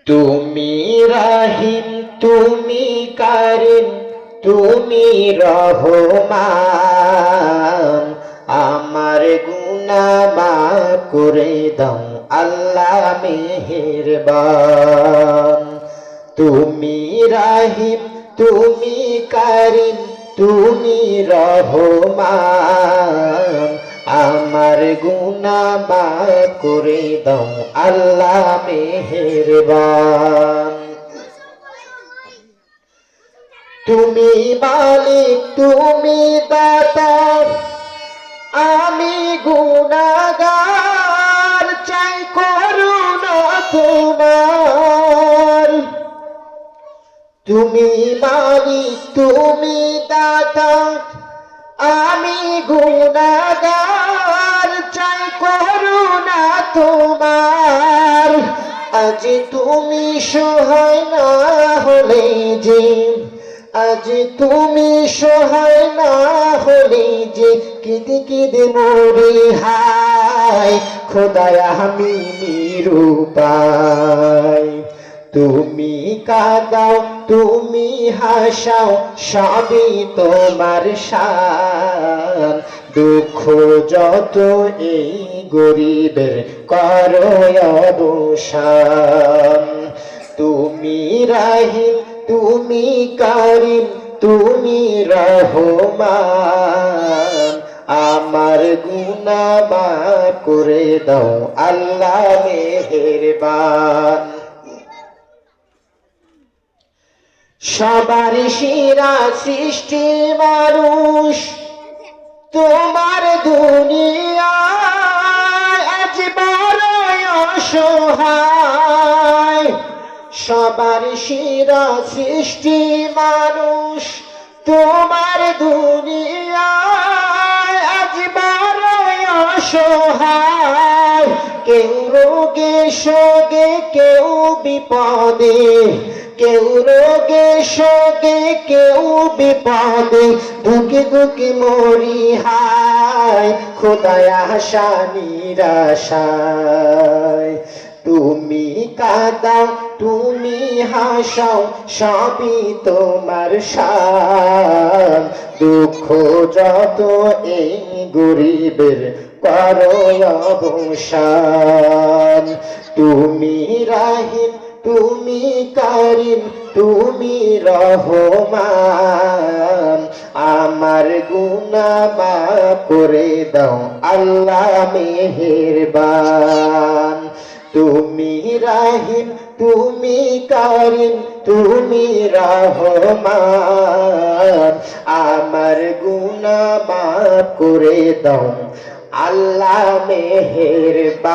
তুমি রহিম, তুমি কারিম, তুমি রহমান। আমার গুনাহ মাফ করে দাও আল্লাহ মেহেরবান। তুমি রহিম, তুমি কারিম, তুমি রহমান। আমার গুনাহ মাফ করে দাও আল্লাহ মেহেরবান। তুমি মালিক, তুমি দাতা, আমি গুনাহগার, চাই করুণা তোমার। তুমি মালিক, তুমি দাতা, আমি গুনাহগার, চাই করুণা তোমার। আজ তুমি সহায় না হলে যে, আজ তুমি সহায় না হলে যে, কেঁদে কেঁদে মরি হায় খোদায় আমি নিরুপায়। তুমি কাঁদাও, তুমি হাসাও, সবই তোমার শান। দুঃখ যত এই গরিবের করো অবসান। তুমি রহিম, তুমি কারিম, তুমি রহমান। আমার গুনাহ মাফ করে দাও আল্লাহ মেহেরবান। সবার সেরা সৃষ্টি মানুষ তোমার দুনিয়ায় আজ বড়ই অসহায়। সবার সেরা সৃষ্টি মানুষ তোমার দুনিয়ায় আজ বড়ই অসহায়। কেউ রোগে শোকে, কেউ বিপদে, কেউ রোগে শোকে, কেউ বিপদে, দুঃখে দুঃখে মরি হায় খোদায় আশা নিরাশায়। তুমি কাঁদাও, তুমি হাসাও, সবই তোমার শান। দুঃখ যত এই গরিবের করো অবসান। তুমি রহিম, তুমি কারিম, তুমি রহমান। আমার গুনাহ মাফ করে দাও আল্লাহ মেহেরবান। তুমি রহিম, তুমি কারিম, তুমি রহমান। আমার গুনাহ মাফ করে দাও আল্লাহ মেহেরবান।